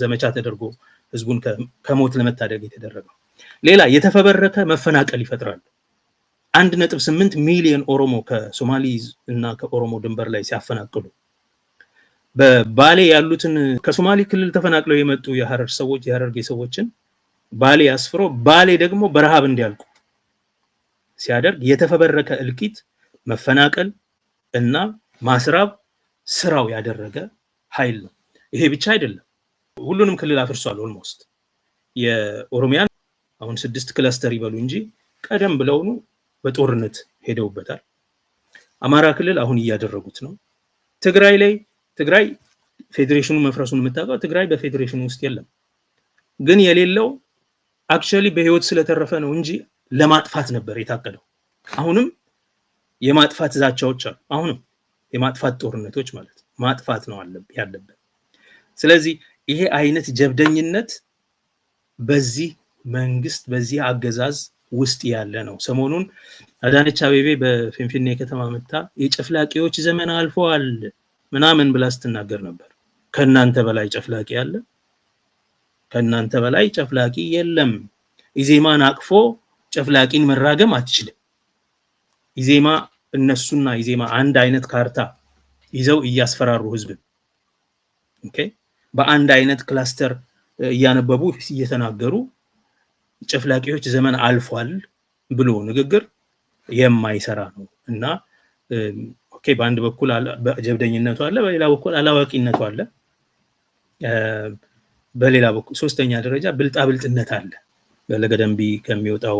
ዘመቻ ተደርጎ ህዝቡን ከሞት ለመታደግ የተደረገው ሌላ የተፈበረከ መፈናቀል ይፈጥራል 1.8 ሚሊዮን ኦሮሞ ከሶማሊ እና ከኦሮሞ ድንበር ላይ ሲያፈናቅሉ በባሌ ያሉትን ከሶማሊ ክልል ተፈናቅለው የመጡ የሐረርጌ ሰዎችን ባሌ አስፍሮ ባሌ ደግሞ በረሃብ እንዲያልቁ ሲያደርግ የተፈበረከ እልቂት መፈናቀል እና ማስራብ ስራው ያደረገ ኃይል ነው ይሄ ብቻ አይደለም ሁሉንም ክልል አፍርሷል ኦልሞስት የኦሮሚያን አሁን 6 ክላስተር ይበሉ እንጂ ቀደም ብለው ነው በጦርነት ሄደውበታል አማራ ክልል አሁን እያደረጉት ነው ትግራይ ፌዴሬሽኑ መፍረሱን የምታውቀው ትግራይ በፌዴሬሽኑ ውስጥ የለም ግን የሌለው አክቹአሊ በህይወት ስለተረፈ ነው እንጂ ለማጥፋት ነበር የታቀደው አሁንም የማጥፋት ዛቻዎች አሉ አሁንም የማጥፋት ጦርነቶች ማለት ማጥፋት ነው ያለበት ስለዚህ ይሄ አይነት ጀብደኝነት በዚህ መንግስት በዚህ አገዛዝ ውስጥ ያለ ነው ሰሞኑን አዳነች አቤቤ በፊንፊኔ ከተማ መጣ የጨፍላቂዎች ዘመን አልፏል ምናምን ብላ ስትናገር ነበር ከናንተ በላይ ጨፍላቂ ያለ ከናንተ በላይ ጨፍላቂ የለም ኢዜማን አቅፎ ጨፍላቂን መራገም አትችልም ኢዜማ እነሱና ኢዜማ አንድ አይነት ካርታ ይዘው እያስፈራሩ ህዝብ ኦኬ በአንድ አይነት ክላስተር እያነበቡ እየተናገሩ ጨፍላቂዎች ዘመን አልፏል ብሎ ንግግር የማይሰራ ነው እና ኦኬ በአንድ በኩል ጀብደኝነቱ አለ፣ በሌላ በኩል አላዋቂነቱ አለ፣ በሌላ በኩል ሶስተኛ ደረጃ ብልጣብልጥነት አለ። በለገደምቢ ከሚወጣው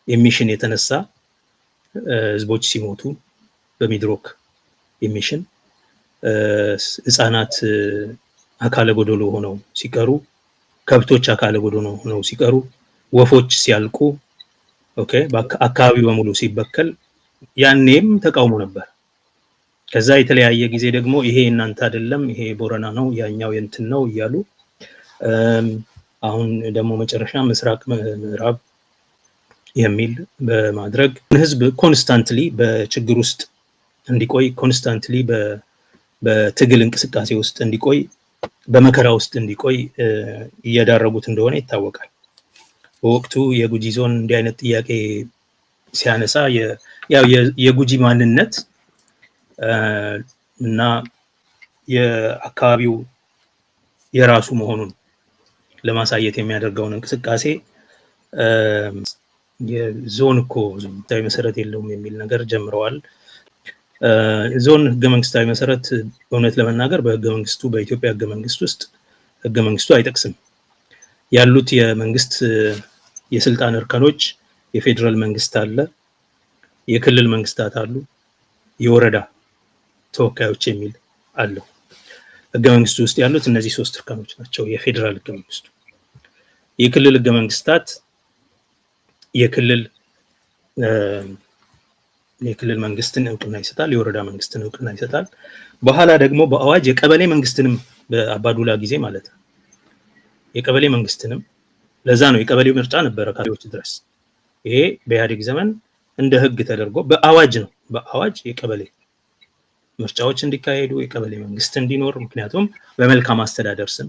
ኤሚሽን የተነሳ ህዝቦች ሲሞቱ በሚድሮክ ኤሚሽን ህፃናት አካለ ጎዶሎ ሆነው ሲቀሩ፣ ከብቶች አካለ ጎዶሎ ሆነው ሲቀሩ፣ ወፎች ሲያልቁ፣ ኦኬ አካባቢው በሙሉ ሲበከል ያኔም ተቃውሞ ነበር። ከዛ የተለያየ ጊዜ ደግሞ ይሄ እናንተ አይደለም ይሄ ቦረና ነው ያኛው የንትን ነው እያሉ አሁን ደግሞ መጨረሻ ምስራቅ ምዕራብ የሚል በማድረግ ህዝብ ኮንስታንትሊ በችግር ውስጥ እንዲቆይ፣ ኮንስታንትሊ በትግል እንቅስቃሴ ውስጥ እንዲቆይ፣ በመከራ ውስጥ እንዲቆይ እያዳረጉት እንደሆነ ይታወቃል። በወቅቱ የጉጂ ዞን እንዲህ አይነት ጥያቄ ሲያነሳ ያው የጉጂ ማንነት እና የአካባቢው የራሱ መሆኑን ለማሳየት የሚያደርገውን እንቅስቃሴ የዞን እኮ ህጋዊ መሰረት የለውም የሚል ነገር ጀምረዋል። ዞን ህገ መንግስታዊ መሰረት እውነት ለመናገር በህገ መንግስቱ በኢትዮጵያ ህገ መንግስት ውስጥ ህገ መንግስቱ አይጠቅስም። ያሉት የመንግስት የስልጣን እርከኖች የፌደራል መንግስት አለ፣ የክልል መንግስታት አሉ፣ የወረዳ ተወካዮች የሚል አለው። ህገ መንግስቱ ውስጥ ያሉት እነዚህ ሶስት እርከኖች ናቸው። የፌደራል ህገ መንግስቱ፣ የክልል ህገ መንግስታት የክልል መንግስትን እውቅና ይሰጣል፣ የወረዳ መንግስትን እውቅና ይሰጣል። በኋላ ደግሞ በአዋጅ የቀበሌ መንግስትንም በአባዱላ ጊዜ ማለት ነው የቀበሌ መንግስትንም፣ ለዛ ነው የቀበሌው ምርጫ ነበረ ካድሬዎች ድረስ። ይሄ በኢህአዴግ ዘመን እንደ ህግ ተደርጎ በአዋጅ ነው በአዋጅ የቀበሌ ምርጫዎች እንዲካሄዱ የቀበሌ መንግስት እንዲኖር፣ ምክንያቱም በመልካም አስተዳደር ስም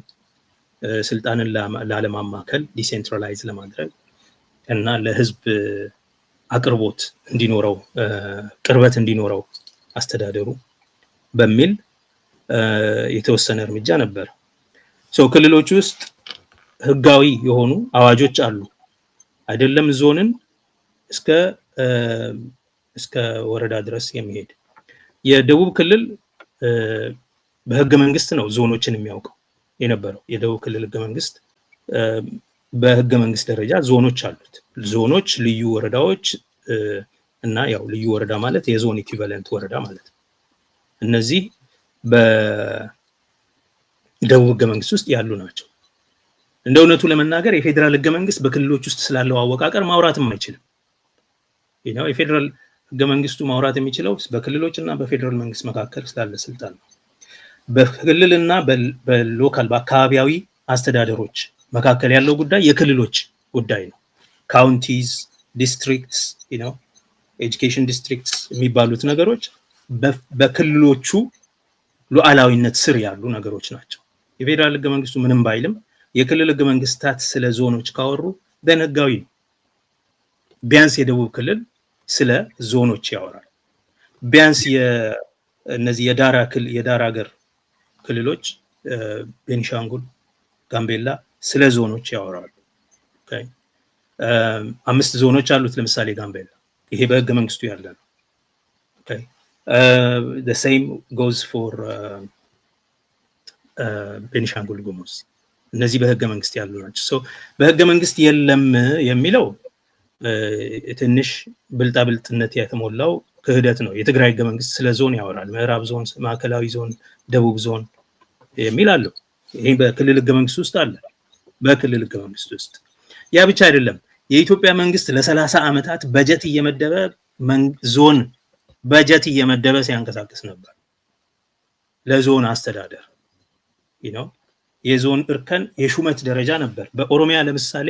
ስልጣንን ላለማማከል ዲሴንትራላይዝ ለማድረግ እና ለህዝብ አቅርቦት እንዲኖረው ቅርበት እንዲኖረው አስተዳደሩ በሚል የተወሰነ እርምጃ ነበር። ክልሎች ውስጥ ህጋዊ የሆኑ አዋጆች አሉ። አይደለም ዞንን እስከ ወረዳ ድረስ የሚሄድ። የደቡብ ክልል በህገ መንግስት ነው ዞኖችን የሚያውቀው የነበረው። የደቡብ ክልል ህገ መንግስት በህገ መንግስት ደረጃ ዞኖች አሉት። ዞኖች፣ ልዩ ወረዳዎች እና ያው ልዩ ወረዳ ማለት የዞን ኢኩቫለንት ወረዳ ማለት ነው። እነዚህ በደቡብ ህገ መንግስት ውስጥ ያሉ ናቸው። እንደ እውነቱ ለመናገር የፌደራል ህገ መንግስት በክልሎች ውስጥ ስላለው አወቃቀር ማውራትም አይችልም። የፌደራል ህገ መንግስቱ ማውራት የሚችለው በክልሎችና በፌደራል መንግስት መካከል ስላለ ስልጣን ነው። በክልልና በሎካል በአካባቢያዊ አስተዳደሮች መካከል ያለው ጉዳይ የክልሎች ጉዳይ ነው። ካውንቲስ፣ ዲስትሪክትስ፣ ኤጁኬሽን ዲስትሪክትስ የሚባሉት ነገሮች በክልሎቹ ሉዓላዊነት ስር ያሉ ነገሮች ናቸው። የፌደራል ህገ መንግስቱ ምንም ባይልም የክልል ህገ መንግስታት ስለ ዞኖች ካወሩ በህጋዊ ነው። ቢያንስ የደቡብ ክልል ስለ ዞኖች ያወራል። ቢያንስ እነዚህ የዳር ሀገር ክልሎች ቤኒሻንጉል፣ ጋምቤላ ስለ ዞኖች ያወራሉ። ኦኬ 5 ዞኖች አሉት ለምሳሌ ጋምቤላ። ይሄ በህገ መንግስቱ ያለ ነው። ኦኬ the same goes for ቤኒሻንጉል ጉሙዝ። እነዚህ በህገ መንግስት ያሉ ናቸው። በህገ መንግስት የለም የሚለው ትንሽ ብልጣብልጥነት የተሞላው ክህደት ነው። የትግራይ ህገ መንግስት ስለ ዞን ያወራል። ምዕራብ ዞን፣ ማዕከላዊ ዞን፣ ደቡብ ዞን የሚል አለው። ይሄ በክልል ህገ መንግስት ውስጥ አለ። በክልል ህገ መንግስት ውስጥ ያ ብቻ አይደለም። የኢትዮጵያ መንግስት ለ30 ዓመታት በጀት እየመደበ ዞን በጀት እየመደበ ሲያንቀሳቅስ ነበር ለዞን አስተዳደር። የዞን እርከን የሹመት ደረጃ ነበር። በኦሮሚያ ለምሳሌ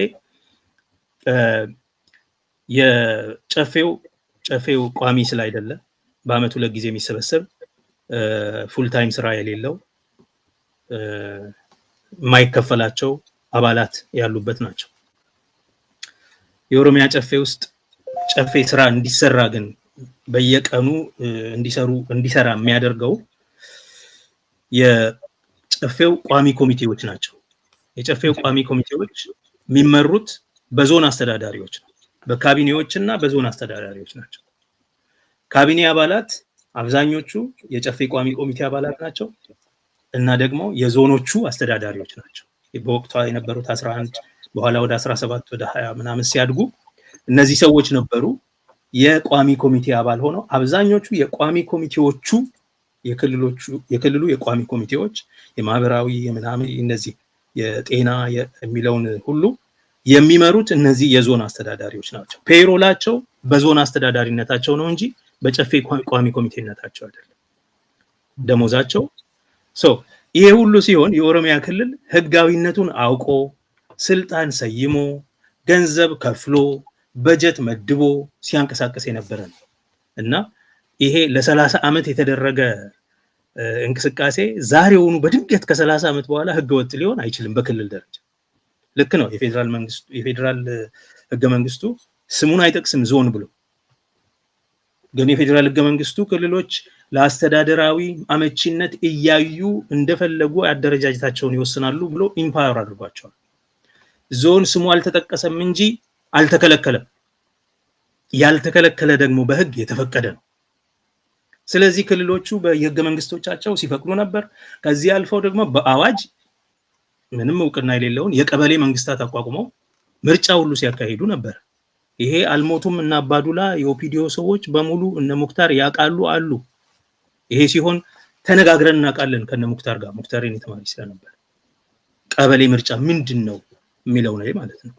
የጨፌው ቋሚ ስላይደለ በአመት 2 ጊዜ የሚሰበሰብ ፉል ታይም ስራ የሌለው የማይከፈላቸው አባላት ያሉበት ናቸው። የኦሮሚያ ጨፌ ውስጥ ጨፌ ስራ እንዲሰራ ግን በየቀኑ እንዲሰራ የሚያደርገው የጨፌው ቋሚ ኮሚቴዎች ናቸው። የጨፌው ቋሚ ኮሚቴዎች የሚመሩት በዞን አስተዳዳሪዎች ነው። በካቢኔዎችና በዞን አስተዳዳሪዎች ናቸው። ካቢኔ አባላት አብዛኞቹ የጨፌ ቋሚ ኮሚቴ አባላት ናቸው እና ደግሞ የዞኖቹ አስተዳዳሪዎች ናቸው። በወቅቱ የነበሩት 11 በኋላ ወደ 17 ወደ 20 ምናምን ሲያድጉ እነዚህ ሰዎች ነበሩ የቋሚ ኮሚቴ አባል ሆነው አብዛኞቹ የቋሚ ኮሚቴዎቹ የክልሉ የቋሚ ኮሚቴዎች የማህበራዊ የምናምን እነዚህ የጤና የሚለውን ሁሉ የሚመሩት እነዚህ የዞን አስተዳዳሪዎች ናቸው። ፔሮላቸው በዞን አስተዳዳሪነታቸው ነው እንጂ በጨፌ ቋሚ ኮሚቴነታቸው አይደለም። ደሞዛቸው ይሄ ሁሉ ሲሆን የኦሮሚያ ክልል ህጋዊነቱን አውቆ ስልጣን ሰይሞ ገንዘብ ከፍሎ በጀት መድቦ ሲያንቀሳቀስ የነበረ ነው እና ይሄ ለ30 ዓመት የተደረገ እንቅስቃሴ ዛሬውኑ በድንገት ከ30 ዓመት በኋላ ህገወጥ ሊሆን አይችልም። በክልል ደረጃ ልክ ነው። የፌደራል ህገ መንግስቱ ስሙን አይጠቅስም ዞን ብሎ፣ ግን የፌደራል ህገ መንግስቱ ክልሎች ለአስተዳደራዊ አመቺነት እያዩ እንደፈለጉ አደረጃጀታቸውን ይወስናሉ ብሎ ኢምፓወር አድርጓቸዋል። ዞን ስሙ አልተጠቀሰም እንጂ አልተከለከለም። ያልተከለከለ ደግሞ በህግ የተፈቀደ ነው። ስለዚህ ክልሎቹ በህገ መንግስቶቻቸው ሲፈቅዱ ነበር። ከዚህ አልፈው ደግሞ በአዋጅ ምንም እውቅና የሌለውን የቀበሌ መንግስታት አቋቁመው ምርጫ ሁሉ ሲያካሂዱ ነበር። ይሄ አልሞቱም እና አባዱላ የኦፒዲዮ ሰዎች በሙሉ እነ ሙክታር ያቃሉ አሉ። ይሄ ሲሆን ተነጋግረን እናቃለን ከነ ሙክታር ጋር። ሙክታርን የተማሪ ስለነበር ቀበሌ ምርጫ ምንድነው የሚለው ነው ማለት ነው።